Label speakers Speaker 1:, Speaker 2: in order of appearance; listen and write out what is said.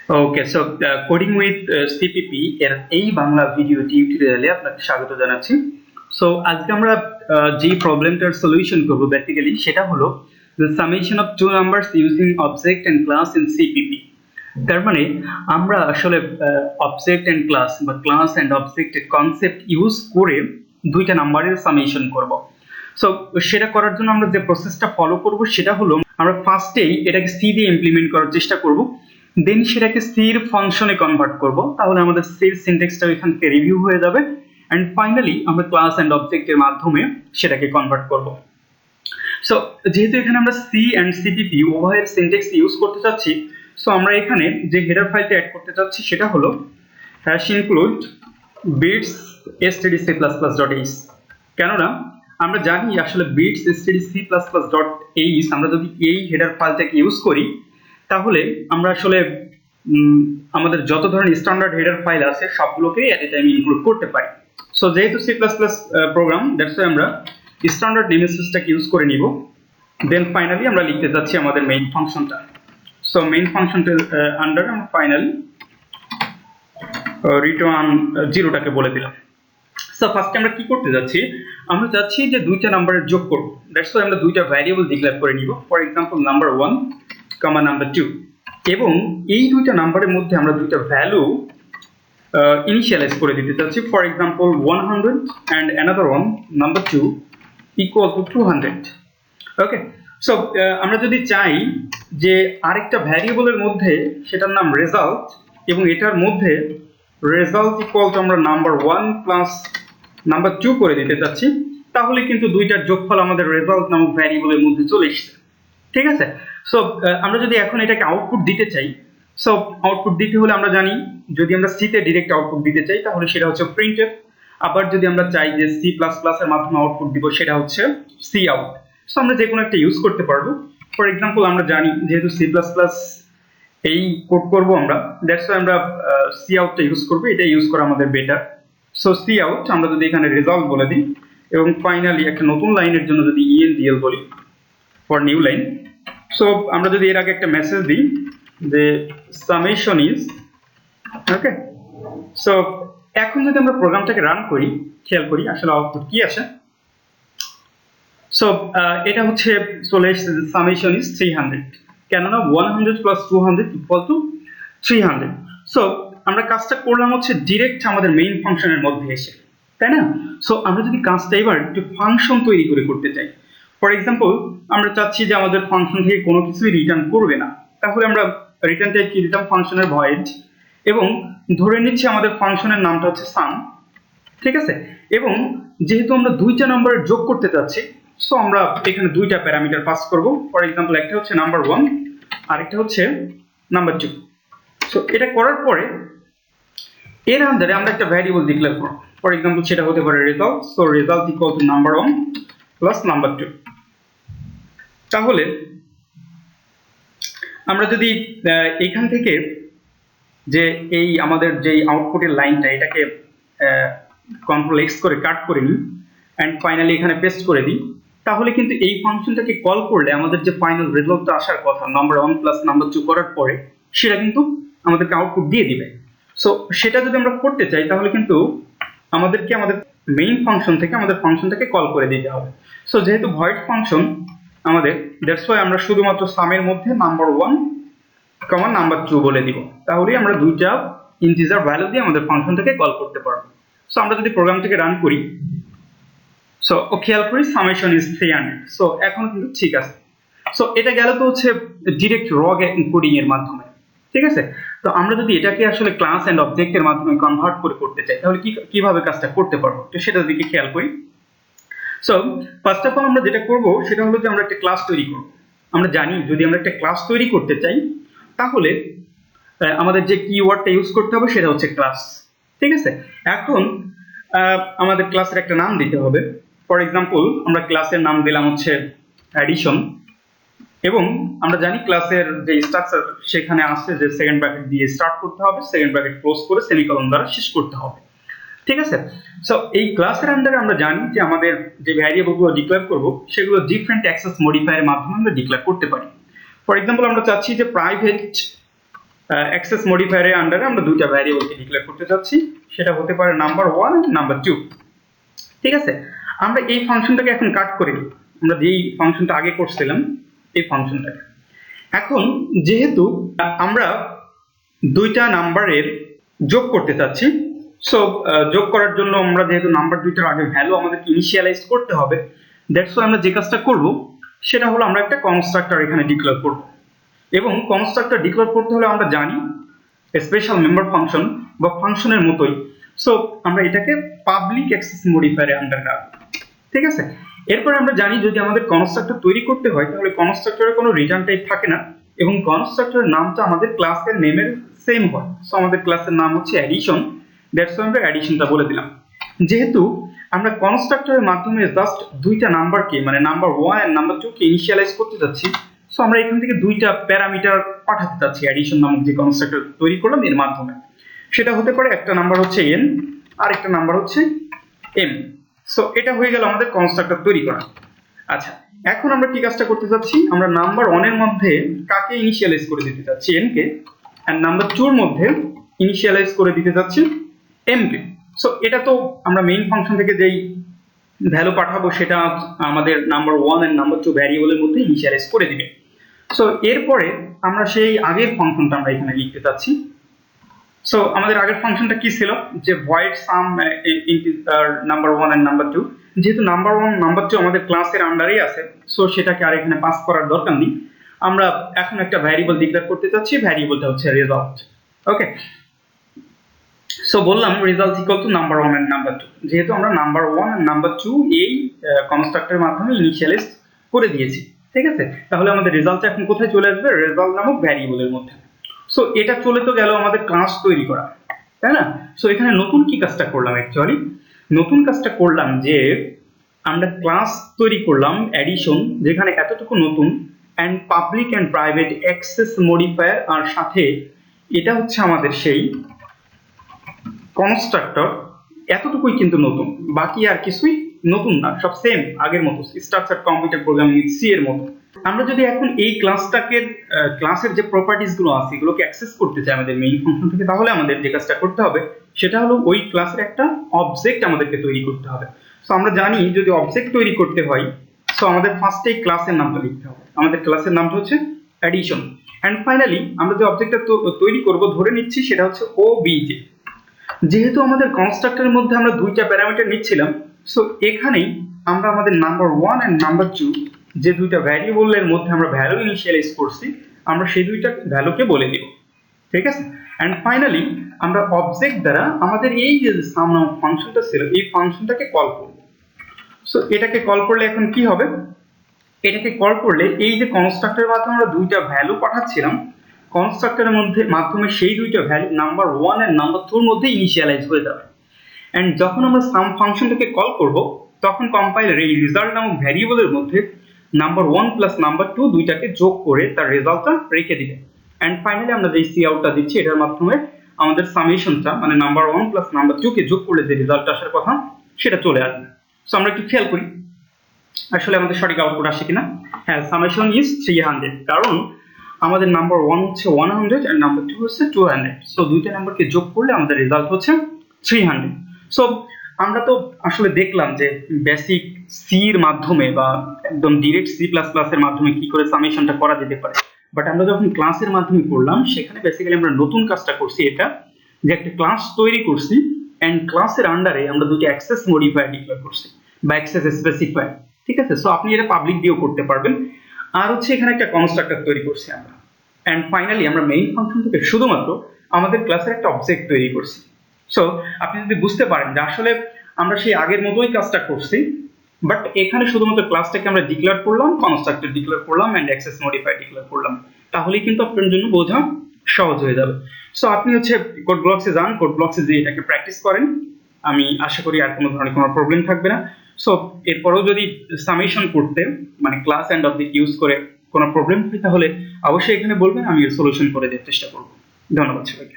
Speaker 1: Okay, so coding with CPP এর এই Bangla video টিউটোরিয়ালে আপনাকে স্বাগত জানাচ্ছি। সো আজকে আমরা যে প্রবলেমটার সলিউশন করব বেসিক্যালি সেটা হলো the summation of two numbers using object and class in CPP. তার মানে আমরা আসলে অবজেক্ট এন্ড ক্লাস বা ক্লাস এন্ড অবজেক্টের কনসেপ্ট ইউজ করে দুইটা নাম্বারের সামেশন করব। সো সেটা করার জন্য আমরা যে প্রসেসটা ফলো করব সেটা হলো আমরা ফার্স্টেই এটাকে সি দিয়ে ইমপ্লিমেন্ট করার চেষ্টা করব, দেন সেটাকে সির ফাংশনে কনভার্ট করব, তাহলে আমাদের সির সিনট্যাক্সটা এখান থেকে রিভিউ হয়ে যাবে, এন্ড ফাইনালি আমরা ক্লাস এন্ড অবজেক্টের মাধ্যমে সেটাকে কনভার্ট করব। সো যেহেতু এখানে আমরা সি এন্ড সিপিপি উভয়ের সিনট্যাক্স ইউজ করতে চাচ্ছি, সো আমরা এখানে যে হেডার ফাইলটা অ্যাড করতে চাচ্ছি সেটা হলো #include bits stdc++.h। কেননা আমরা জানি আসলে bits stdc++.h আমরা যদি এই হেডার ফাইলটাকে ইউজ করি তাহলে আমরা আসলে আমাদের যত ধরনের স্ট্যান্ডার্ড হেডার ফাইল আছে সবগুলোকে এট এ টাইম ইনক্লুড করতে পারি। সো যেহেতু C plus plus program, that's why আমরা স্ট্যান্ডার্ড নেমেসিসটাকে ইউজ করে নিব। দেন ফাইনালি আমরা লিখতে যাচ্ছি আমাদের মেইন ফাংশনটা। সো মেইন ফাংশনটার আন্ডার আমরা ফাইনালি রিটার্ন জিরোটাকে বলে দিলাম। সো ফার্স্টে আমরা কি করতে যাচ্ছি, আমরা যাচ্ছি যে দুইটা নাম্বারের যোগ করব। দ্যাটস ওয়াই আমরা দুইটা ভ্যারিয়েবল ডিক্লেয়ার করে নিব, for example number 1 comma number 2, এবং এই দুইটা নাম্বারের মধ্যে আমরা দুইটা ভ্যালু ইনিশিয়ালাইজ করে দিতে চাচ্ছি, for example 100 and another one number 2 equal to 200। Okay, so আমরা যদি চাই যে আরেকটা ভ্যারিয়েবলের মধ্যে সেটার নাম রেজাল্ট এবং এটার মধ্যে রেজাল্ট ইকুয়াল টু আমরা নাম্বার 1 প্লাস নাম্বার 2 করে দিতে চাচ্ছি, তাহলে কিন্তু দুইটার যোগফল আমাদের রেজাল্ট নামক ভ্যারিয়েবলের মধ্যে চলে এসেছে। ঠিক আছে, সো আমরা যদি এখন এটাকে আউটপুট দিতে চাই, সো আউটপুট দিতে হলে আমরা জানি যদি আমরা সি তে ডাইরেক্ট আউটপুট দিতে চাই তাহলে সেটা হচ্ছে প্রিন্টএফ, আবার যদি আমরা চাই যে সি প্লাস প্লাস এর মাধ্যমে আউটপুট দিব সেটা হচ্ছে সি আউট। সো আমরা যে কোনো একটা ইউজ করতে পারবো। ফর এক্সাম্পল আমরা জানি যেহেতু সি প্লাস প্লাস এই কোড করব আমরা, দ্যাটস ওয়াই আমরা সি আউটটা ইউজ করব, এটা ইউজ করা আমাদের বেটার। সো সি আউট আমরা যদি এখানে রেজাল্ট বলে দিই এবং ফাইনালি একটা নতুন লাইনের জন্য যদি ইএনডিএল বলি ফর নিউ লাইন। সো আমরা যদি এর আগে একটা মেসেজ দিই যে সামেশন ইজ ওকে। সো এখন যদি আমরা প্রোগ্রামটাকে রান করি, খেয়াল করি আসলে আউটপুট কি আসে। সো এটা হচ্ছে চলে এসেছে সামেশন ইজ 300, কেননা 100 প্লাস 200 ইকুয়াল টু 300। সো আমরা কাজটা করলাম হচ্ছে ডিরেক্ট আমাদের মেইন ফাংশনের মধ্যে এসে, তাই না? সো আমরা যদি কাজটা এবার একটু ফাংশন তৈরি করে করতে চাই, ফর এক্সাম্পল আমরা চাচ্ছি যে আমাদের ফাংশন থেকে কোনো কিছুই রিটার্ন করবে না, তাহলে আমরা রিটার্ন টাইপ কি দিতাম, ফাংশনের ভয়েড, এবং ধরে নিচ্ছি আমাদের ফাংশনের নামটা হচ্ছে সাম। ঠিক আছে, এবং যেহেতু আমরা দুইটা নাম্বারের যোগ করতে চাচ্ছি, সো আমরা এখানে দুইটা প্যারামিটার পাস করব। ফর এক্সাম্পল একটা হচ্ছে নাম্বার 1 আর একটা হচ্ছে নাম্বার 2। সো এটা করার পরে এর আন্ডারে আমরা একটা ভ্যারিয়েবল ডিক্লেয়ার করব, ফর এক্সাম্পল সেটা হতে পারে result. So result equal to number 1 plus number 2। তাহলে আমরা যদি এখান থেকে যে এই আমাদের যে আউটপুটের লাইনটা এটাকে কন্ট্রোল এক্স করে কাট করে নিই এন্ড ফাইনালি এখানে পেস্ট করে দিই, তাহলে কিন্তু এই ফাংশনটাকে কল করলে আমাদের যে ফাইনাল রেজাল্টটা আসার কথা নাম্বার 1 প্লাস নাম্বার 2 করার পরে সেটা কিন্তু আমাদেরকে আউটপুট দিয়ে দিবে। সো সেটা যদি আমরা করতে চাই তাহলে কিন্তু আমাদেরকে আমাদের মেইন ফাংশন থেকে আমাদের ফাংশনটাকে কল করে দিতে হবে। সো যেহেতু ভয়েড ফাংশন আমাদের, দ্যাটস ওয়াই আমরা শুধুমাত্র সামের মধ্যে নাম্বার 1 কমা নাম্বার 2 বলে দিব, তাহলেই আমরা দুইটা ইন্টিজার ভ্যালু দিয়ে আমাদের ফাংশনটাকে কল করতে পারবো। সো আমরা যদি প্রোগ্রামটাকে রান করি, সো খেয়াল করি সামেশন ইজ 300। সো এখন কিন্তু ঠিক আছে। সো এটা গেল তো হচ্ছে ডিরেক্ট র কোডিং এর মাধ্যমে। ঠিক আছে, তো আমরা যদি এটাকে আসলে ক্লাস এন্ড অবজেক্টের মাধ্যমে কনভার্ট করে করতে চাই তাহলে কিভাবে কাজটা করতে পারবো, তো সেটার দিকে খেয়াল করি। সো ফার্স্ট অফ অল আমরা যেটা করব সেটা হলো যে আমরা একটা ক্লাস তৈরি করব। আমরা জানি যদি আমরা একটা ক্লাস তৈরি করতে চাই তাহলে আমাদের যে কিওয়ার্ডটা ইউজ করতে হবে সেটা হচ্ছে ক্লাস। ঠিক আছে, এখন আমাদের ক্লাসের একটা নাম দিতে হবে। ফর এক্সাম্পল আমরা ক্লাসের নাম দিলাম হচ্ছে অ্যাডিশন, এবং আমরা জানি ক্লাসের যে স্ট্রাকচার সেখানে আসছে যে সেকেন্ড ব্র্যাকেট দিয়ে স্টার্ট করতে হবে, সেকেন্ড ব্র্যাকেট ক্লোজ করে সেমিকোলন দ্বারা শেষ করতে হবে। ঠিক আছে, সো এই ক্লাসের আন্ডারে আমরা জানি যে আমাদের যে ভ্যারিয়েবলগুলো ডিক্লেয়ার করব সেগুলো ডিফারেন্ট অ্যাক্সেস মডিফায়ারের মাধ্যমে আমরা ডিক্লেয়ার করতে পারি। ফর এক্সাম্পল আমরা চাচ্ছি যে প্রাইভেট অ্যাক্সেস মডিফায়ারের আন্ডারে আমরা দুইটা ভ্যারিয়েবলকে ডিক্লেয়ার করতে যাচ্ছি, সেটা হতে পারে নাম্বার 1 এবং নাম্বার 2। ঠিক আছে, আমরা এই ফাংশনটাকে এখন কাট করে নিই, আমরা যেই ফাংশনটা আগে করছিলাম এই ফাংশনটাকে। এখন যেহেতু আমরা দুইটা নাম্বারের যোগ করতে চাচ্ছি, সো যোগ করার জন্য আমরা যেহেতু নাম্বার দুইটার আগে ভ্যালু আমাদেরকে ইনিশিয়ালাইজ করতে হবে, দ্যাটস ওয়াই আমরা যে কাজটা করব সেটা হলো আমরা একটা কনস্ট্রাক্টর এখানে ডিক্লেয়ার করব। এবং কনস্ট্রাক্টর ডিক্লেয়ার করতে হলে আমরা জানি স্পেশাল মেম্বার ফাংশন বা ফাংশনের মতোই, সো আমরা এটাকে পাবলিক অ্যাক্সেস মডিফায়ারে আন্ডার রাখবো। ঠিক আছে, এরপর আমরা জানি যদি আমাদের কনস্ট্রাক্টর তৈরি করতে হয় তাহলে কনস্ট্রাক্টরের কোনো রিটার্ন টাইপ থাকে না এবং কনস্ট্রাক্টরের নামটা আমাদের ক্লাসের নেমের সেম হয়। সো আমাদের ক্লাসের নাম হচ্ছে অ্যাডিশন, দ্যাটস ওয়াই আমরা অ্যাডিশনটা বলে দিলাম। যেহেতু আমরা কনস্ট্রাক্টরের মাধ্যমে জাস্ট দুইটা নাম্বারকে মানে নাম্বার 1 আর নাম্বার 2 কে ইনিশিয়ালাইজ করতে যাচ্ছি, সো আমরা এখান থেকে দুইটা প্যারামিটার পাঠাতে যাচ্ছি অ্যাডিশন নামক যে কনস্ট্রাক্টর তৈরি করলাম এর মাধ্যমে। সেটা হতে পারে একটা নাম্বার হচ্ছে n আর একটা নাম্বার হচ্ছে m। সো এটা হয়ে গেল আমাদের কনস্ট্রাক্টর তৈরি করা। আচ্ছা, এখন আমরা কি কাজটা করতে যাচ্ছি, আমরা নাম্বার 1 এর মধ্যে কাকে ইনিশিয়ালাইজ করে দিতে যাচ্ছি, n কে, আর নাম্বার 2 এর মধ্যে ইনিশিয়ালাইজ করে দিতে যাচ্ছি m কে। সো এটা তো আমরা মেইন ফাংশন থেকে যেই ভ্যালু পাঠাবো সেটা আমাদের নাম্বার 1 আর নাম্বার 2 ভ্যারিয়েবলের মধ্যে ইনিশিয়ালাইজ করে দিবে। সো এরপরে আমরা সেই আগের ফাংশনটা আমরা এখানে লিখতে চাচ্ছি। সো আমাদের আগের ফাংশনটা কি ছিল, যে ভয়েড সাম ইন্টিজার নাম্বার 1 আর নাম্বার 2। যেহেতু নাম্বার 1 নাম্বার 2 আমাদের ক্লাসের আন্ডারেই আছে, সো সেটাকে আর এখানে পাস করার দরকার নেই। আমরা এখন একটা ভ্যারিয়েবল ডিক্লেয়ার করতে চাচ্ছি, ভ্যারিয়েবলটা হচ্ছে রেজাল্ট। ওকে, সো বললাম result equal to number 1 and number 2। যেহেতু আমরা নাম্বার 1 আর নাম্বার 2 এই কনস্ট্রাক্টরের মাধ্যমে ইনিশিয়ালাইজ করে দিয়েছি, ঠিক আছে, তাহলে আমাদের রেজাল্ট এখন কোথায় চলে আসবে, রেজাল্ট নামক ভ্যারিয়েবলের মধ্যে। সো এটা চলে তো গেল আমাদের ক্লাস তৈরি করা, তাই না? সো এখানে নতুন কি কাজটা করলাম, অ্যাকচুয়ালি নতুন কাজটা করলাম যে আমরা ক্লাস তৈরি করলাম অ্যাডিশন, যেখানে এতটুকু নতুন and public and private access modifier, আর সাথে এটা হচ্ছে আমাদের সেই কনস্ট্রাক্টর। এতটুকুই কিন্তু নতুন, বাকি আর কিছুই নতুন না, সব সেম আগের মতো, স্ট্রাকচার কম্পিউটার প্রোগ্রামিং সি এর মতো। আমরা যদি এখন এই ক্লাসের যে প্রপার্টিজ গুলো আছে এগুলোকে অ্যাক্সেস করতে চাই আমাদের মেইন ফাংশন থেকে, তাহলে আমাদের যে কাজটা করতে হবে সেটা হলো ওই ক্লাসের একটা অবজেক্ট আমাদেরকে তৈরি করতে হবে। সো আমরা জানি যদি অবজেক্ট তৈরি করতে হয়, সো আমাদের ফার্স্টে ক্লাসের নামটা লিখতে হবে। আমাদের ক্লাসের নামটা হচ্ছে অ্যাডিশন, এন্ড ফাইনালি আমরা যে অবজেক্টটা তৈরি করব ধরে নিচ্ছি সেটা হচ্ছে ওবিজে। যেহেতু আমাদের কনস্ট্রাক্টরের মধ্যে আমরা দুইটা প্যারামিটার নিচ্ছিলাম, সো এখানেই আমরা আমাদের নাম্বার 1 এন্ড নাম্বার 2 যে দুইটা ভ্যারিয়েবলের মধ্যে আমরা ভ্যালু ইনিশিয়ালাইজ করছি, আমরা সেই দুইটা ভ্যালুকে বলে দিব। ঠিক আছে, এন্ড ফাইনালি আমরা অবজেক্ট দ্বারা আমাদের এই যে সাম নামক ফাংশনটা ছিল এই ফাংশনটাকে কল করব। সো এটাকে কল করলে এখন কি হবে, এটাকে কল করলে এই যে কনস্ট্রাক্টরের মাধ্যমে আমরা দুইটা ভ্যালু পাঠাচ্ছিলাম, কনস্ট্রাক্টরের মাধ্যমে সেই দুইটা ভ্যালু নাম্বার 1 এর নাম্বার 2 এর মধ্যে ইনিশিয়ালাইজ হয়ে যাবে। এন্ড যখন আমরা সাম ফাংশনটাকে কল করব তখন কম্পাইলার এই রেজাল্ট নামক ভ্যারিয়েবলের মধ্যে নাম্বার 1 প্লাস নাম্বার 2 দুইটাকে যোগ করে তার রেজাল্টটা রেখে দিবে। এন্ড ফাইনালি আমরা যে সি আউটটা দিচ্ছি এটার মাধ্যমে আমাদের সামেশনটা মানে নাম্বার 1 প্লাস নাম্বার 2 কে যোগ করলে যে রেজাল্ট আসার কথা সেটা চলে আসবে। সো আমরা একটু খেয়াল করি আসলে আমাদের সঠিক আউটপুট আসে কিনা। হ্যাঁ, সামেশন ইজ 300, কারণ আমাদের নাম্বার 1 হচ্ছে 100 আর নাম্বার 2 হচ্ছে 200। সো দুইটা নাম্বারকে যোগ করলে আমাদের রেজাল্ট হচ্ছে 300। সো আমরা তো আসলে দেখলাম যে বেসিক সি এর মাধ্যমে বা একদম ডাইরেক্ট সি প্লাস প্লাস এর মাধ্যমে কি করে সামেশনটা করা যেতে পারে, বাট আমরা যখন ক্লাসের মাধ্যমে করলাম সেখানে বেসিক্যালি আমরা নতুন কাজটা করছি, এটা যে একটা ক্লাস তৈরি করছি এন্ড ক্লাসের আন্ডারে আমরা দুটো অ্যাক্সেস মডিফায়ার ডিক্লেয়ার করছি বা অ্যাক্সেস স্পেসিফায়ার। ঠিক আছে, সো আপনি এটা পাবলিক দিয়েও করতে পারবেন। আর হচ্ছে এখানে একটা কনস্ট্রাক্টর তৈরি করছি আমরা, এন্ড ফাইনালি আমরা মেইন ফাংশন থেকে শুধুমাত্র আমাদের ক্লাসের একটা অবজেক্ট তৈরি করছি। সো আপনি যদি বুঝতে পারেন যে আসলে আমরা সেই আগের মতোই কাজটা করছি, বাট এখানে শুধুমাত্র ক্লাসটাকে আমরা ডিক্লেয়ার করলাম, কনস্ট্রাক্টর ডিক্লেয়ার করলাম এন্ড অ্যাক্সেস মডিফায়ার ডিক্লেয়ার করলাম, তাহলেই কিন্তু আপনার জন্য বোঝা সহজ হয়ে যাবে। সো আপনি হচ্ছে কোড ব্লকসে যান, কোড ব্লকসে যে এটাকে প্র্যাকটিস করেন, আমি আশা করি আর কোনো ধরনের কোনো প্রবলেম থাকবে না। সো এরপরেও যদি সামেশন করতে মানে ক্লাস এন্ড অবজেক্ট ইউজ করে কোনো প্রবলেম হয় তাহলে অবশ্যই এখানে বলবেন, আমি এর সলিউশন করে দেওয়ার চেষ্টা করব। ধন্যবাদ সবাইকে।